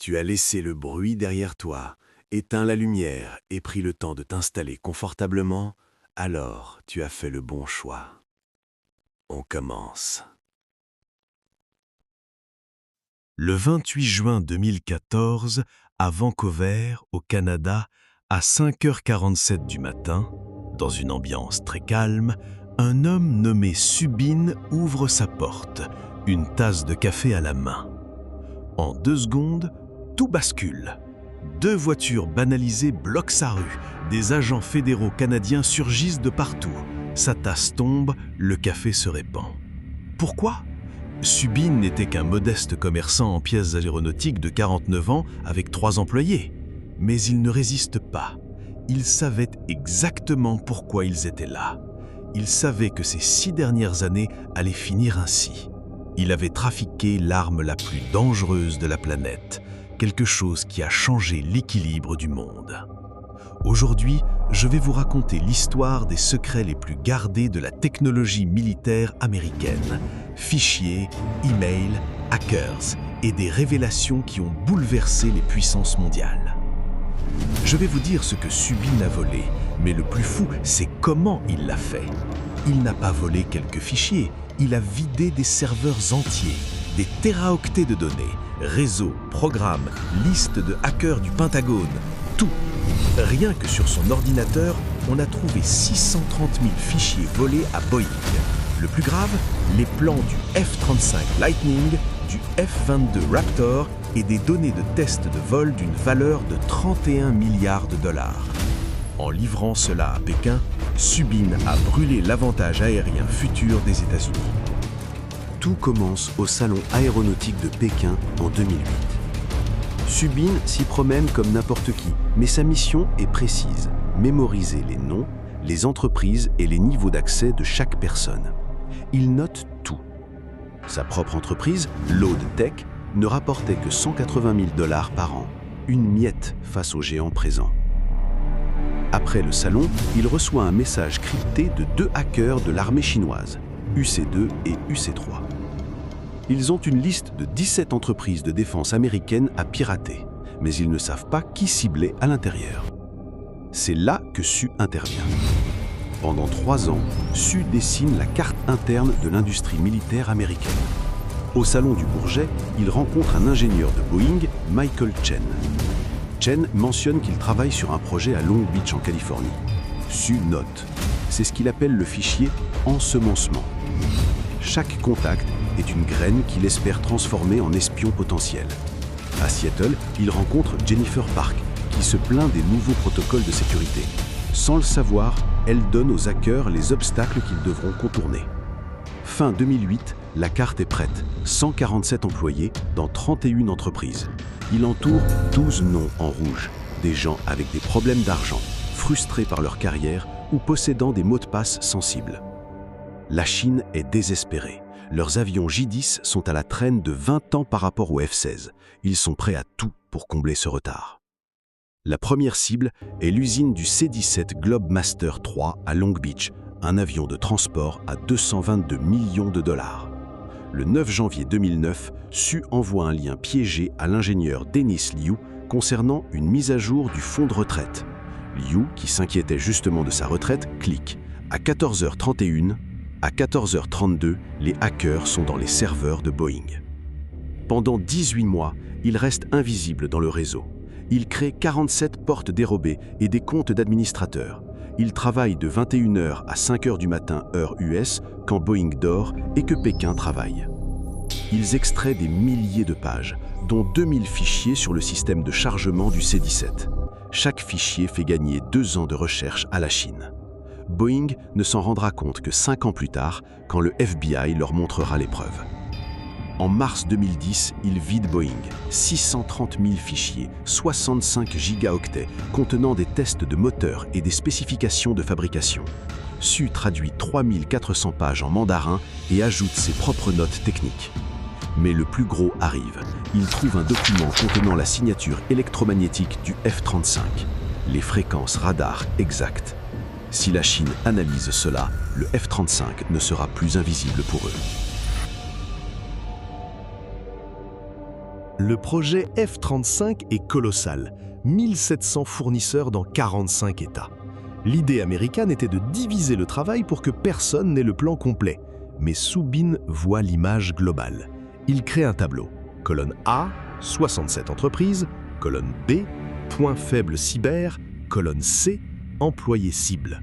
tu as laissé le bruit derrière toi, éteint la lumière et pris le temps de t'installer confortablement, alors tu as fait le bon choix. On commence. Le 28 juin 2014, à Vancouver, au Canada, à 5h47 du matin, dans une ambiance très calme, un homme nommé Subin ouvre sa porte, une tasse de café à la main. En 2 secondes, tout bascule. 2 voitures banalisées bloquent sa rue. Des agents fédéraux canadiens surgissent de partout. Sa tasse tombe, le café se répand. Pourquoi ? Subin n'était qu'un modeste commerçant en pièces aéronautiques de 49 ans avec 3 employés. Mais il ne résiste pas. Il savait exactement pourquoi ils étaient là. Il savait que ces 6 dernières années allaient finir ainsi. Il avait trafiqué l'arme la plus dangereuse de la planète, quelque chose qui a changé l'équilibre du monde. Aujourd'hui, je vais vous raconter l'histoire des secrets les plus gardés de la technologie militaire américaine, fichiers, emails, hackers et des révélations qui ont bouleversé les puissances mondiales. Je vais vous dire ce que Subin a volé, mais le plus fou, c'est comment il l'a fait. Il n'a pas volé quelques fichiers, il a vidé des serveurs entiers, des téraoctets de données, réseaux, programmes, listes de hackers du Pentagone, tout. Rien que sur son ordinateur, on a trouvé 630 000 fichiers volés à Boeing. Le plus grave, les plans du F-35 Lightning, du F-22 Raptor et des données de tests de vol d'une valeur de 31 milliards de dollars. En livrant cela à Pékin, Subin a brûlé l'avantage aérien futur des États-Unis. Tout commence au salon aéronautique de Pékin en 2008. Subin s'y promène comme n'importe qui, mais sa mission est précise, mémoriser les noms, les entreprises et les niveaux d'accès de chaque personne. Il note tout. Sa propre entreprise, Load Tech, ne rapportait que 180 000 $ par an, une miette face aux géants présents. Après le salon, il reçoit un message crypté de 2 hackers de l'armée chinoise, UC2 et UC3. Ils ont une liste de 17 entreprises de défense américaines à pirater, mais ils ne savent pas qui cibler à l'intérieur. C'est là que Su intervient. Pendant 3 ans, Su dessine la carte interne de l'industrie militaire américaine. Au salon du Bourget, il rencontre un ingénieur de Boeing, Michael Chen. Chen mentionne qu'il travaille sur un projet à Long Beach en Californie. Su note. C'est ce qu'il appelle le fichier ensemencement. Chaque contact est une graine qu'il espère transformer en espion potentiel. À Seattle, il rencontre Jennifer Park, qui se plaint des nouveaux protocoles de sécurité. Sans le savoir, elle donne aux hackers les obstacles qu'ils devront contourner. Fin 2008, la carte est prête. 147 employés dans 31 entreprises. Il entoure 12 noms en rouge, des gens avec des problèmes d'argent, frustrés par leur carrière ou possédant des mots de passe sensibles. La Chine est désespérée. Leurs avions J-10 sont à la traîne de 20 ans par rapport au F-16. Ils sont prêts à tout pour combler ce retard. La première cible est l'usine du C-17 Globemaster III à Long Beach, un avion de transport à 222 millions de $. Le 9 janvier 2009, Su envoie un lien piégé à l'ingénieur Dennis Liu concernant une mise à jour du fonds de retraite. Liu, qui s'inquiétait justement de sa retraite, clique. À 14h31, à 14h32, les hackers sont dans les serveurs de Boeing. Pendant 18 mois, il reste invisible dans le réseau. Il crée 47 portes dérobées et des comptes d'administrateurs. Il travaille de 21h à 5h du matin heure US quand Boeing dort et que Pékin travaille. Ils extraient des milliers de pages, dont 2000 fichiers sur le système de chargement du C-17. Chaque fichier fait gagner 2 ans de recherche à la Chine. Boeing ne s'en rendra compte que 5 ans plus tard, quand le FBI leur montrera les preuves. En mars 2010, ils vident Boeing, 630 000 fichiers, 65 gigaoctets, contenant des tests de moteurs et des spécifications de fabrication. Su traduit 3400 pages en mandarin et ajoute ses propres notes techniques. Mais le plus gros arrive. Il trouve un document contenant la signature électromagnétique du F-35, les fréquences radar exactes. Si la Chine analyse cela, le F-35 ne sera plus invisible pour eux. Le projet F-35 est colossal, 1700 fournisseurs dans 45 États. L'idée américaine était de diviser le travail pour que personne n'ait le plan complet. Mais Soubine voit l'image globale. Il crée un tableau. Colonne A, 67 entreprises. Colonne B, point faible cyber. Colonne C, employés cibles.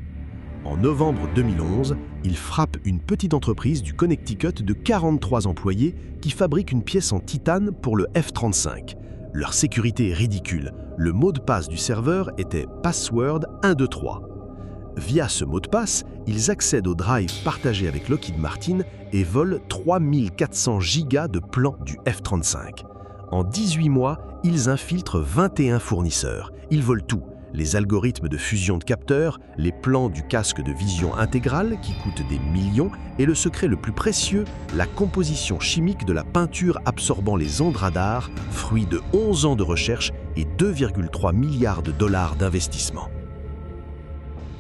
En novembre 2011, il frappe une petite entreprise du Connecticut de 43 employés qui fabrique une pièce en titane pour le F-35. Leur sécurité est ridicule. Le mot de passe du serveur était password 123. Via ce mot de passe, ils accèdent au drive partagé avec Lockheed Martin et volent 3400 gigas de plans du F-35. En 18 mois, ils infiltrent 21 fournisseurs. Ils volent tout. Les algorithmes de fusion de capteurs, les plans du casque de vision intégrale qui coûte des millions et le secret le plus précieux, la composition chimique de la peinture absorbant les ondes radar, fruit de 11 ans de recherche et 2,3 milliards de dollars d'investissement.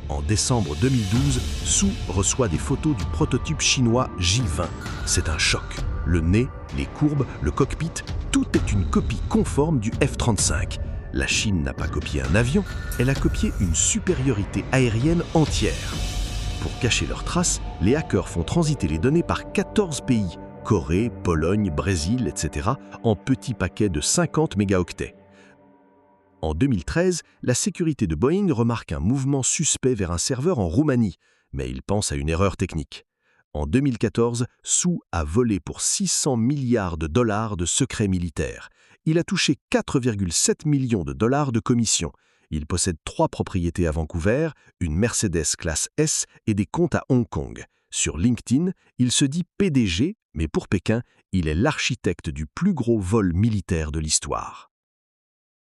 En décembre 2012, Sou reçoit des photos du prototype chinois J-20. C'est un choc. Le nez, les courbes, le cockpit, tout est une copie conforme du F-35. La Chine n'a pas copié un avion, elle a copié une supériorité aérienne entière. Pour cacher leurs traces, les hackers font transiter les données par 14 pays, Corée, Pologne, Brésil, etc., en petits paquets de 50 mégaoctets. En 2013, la sécurité de Boeing remarque un mouvement suspect vers un serveur en Roumanie, mais il pense à une erreur technique. En 2014, Sou a volé pour 600 milliards de dollars de secrets militaires. Il a touché 4,7 millions de dollars de commissions. Il possède 3 propriétés à Vancouver, une Mercedes classe S et des comptes à Hong Kong. Sur LinkedIn, il se dit PDG, mais pour Pékin, il est l'architecte du plus gros vol militaire de l'histoire.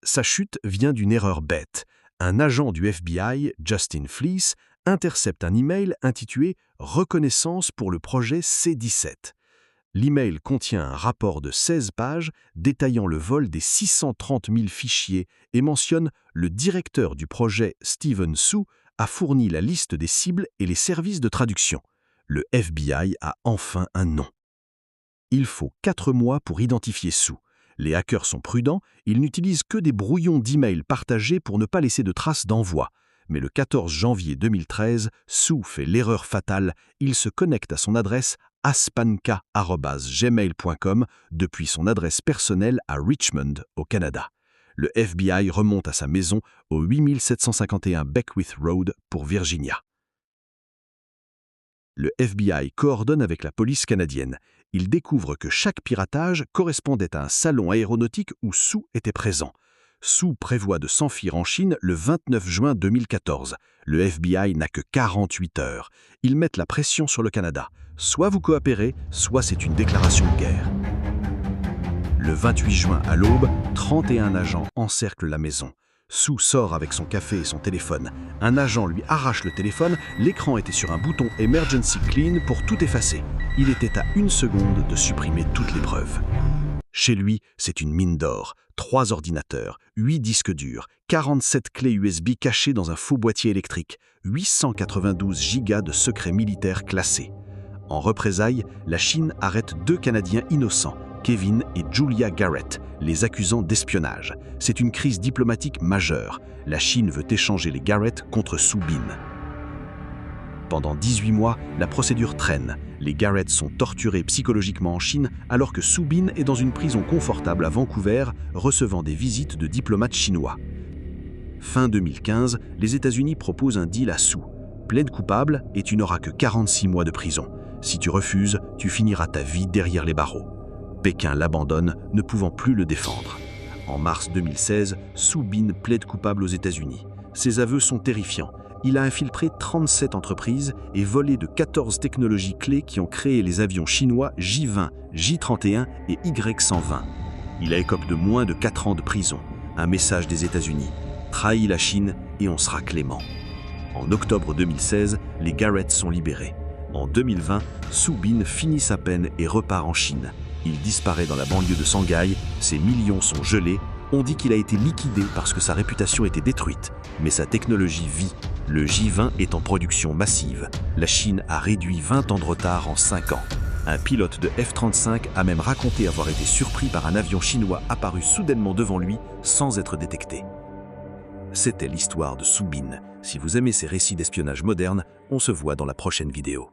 Sa chute vient d'une erreur bête. Un agent du FBI, Justin Fleece, intercepte un email intitulé « Reconnaissance pour le projet C-17 ». L'email contient un rapport de 16 pages détaillant le vol des 630 000 fichiers et mentionne le directeur du projet, Steven Sou, a fourni la liste des cibles et les services de traduction. Le FBI a enfin un nom. Il faut 4 mois pour identifier Sou. Les hackers sont prudents, ils n'utilisent que des brouillons d'emails partagés pour ne pas laisser de traces d'envoi. Mais le 14 janvier 2013, Sou fait l'erreur fatale, il se connecte à son adresse aspanka@gmail.com depuis son adresse personnelle à Richmond, au Canada. Le FBI remonte à sa maison au 8751 Beckwith Road pour Virginia. Le FBI coordonne avec la police canadienne. Il découvre que chaque piratage correspondait à un salon aéronautique où Sou était présent. Sou prévoit de s'enfuir en Chine le 29 juin 2014. Le FBI n'a que 48 heures. Ils mettent la pression sur le Canada. Soit vous coopérez, soit c'est une déclaration de guerre. Le 28 juin à l'aube, 31 agents encerclent la maison. Sou sort avec son café et son téléphone. Un agent lui arrache le téléphone, l'écran était sur un bouton « Emergency Clean » pour tout effacer. Il était à 1 seconde de supprimer toutes les preuves. Chez lui, c'est une mine d'or. 3 ordinateurs, 8 disques durs, 47 clés USB cachées dans un faux boîtier électrique, 892 gigas de secrets militaires classés. En représailles, la Chine arrête 2 Canadiens innocents, Kevin et Julia Garrett, les accusant d'espionnage. C'est une crise diplomatique majeure. La Chine veut échanger les Garrett contre Soubine. Pendant 18 mois, la procédure traîne. Les Garrett sont torturés psychologiquement en Chine alors que Soubine est dans une prison confortable à Vancouver, recevant des visites de diplomates chinois. Fin 2015, les États-Unis proposent un deal à Sou. Plaide coupable et tu n'auras que 46 mois de prison. Si tu refuses, tu finiras ta vie derrière les barreaux. Pékin l'abandonne, ne pouvant plus le défendre. En mars 2016, Soubine plaide coupable aux États-Unis. Ses aveux sont terrifiants. Il a infiltré 37 entreprises et volé de 14 technologies clés qui ont créé les avions chinois J-20, J-31 et Y-120. Il a écopé de moins de 4 ans de prison. Un message des États-Unis. Trahis la Chine et on sera clément. En octobre 2016, les Garrett sont libérés. En 2020, Soubine finit sa peine et repart en Chine. Il disparaît dans la banlieue de Shanghai, ses millions sont gelés. On dit qu'il a été liquidé parce que sa réputation était détruite. Mais sa technologie vit. Le J-20 est en production massive. La Chine a réduit 20 ans de retard en 5 ans. Un pilote de F-35 a même raconté avoir été surpris par un avion chinois apparu soudainement devant lui sans être détecté. C'était l'histoire de Su Bin. Si vous aimez ces récits d'espionnage moderne, on se voit dans la prochaine vidéo.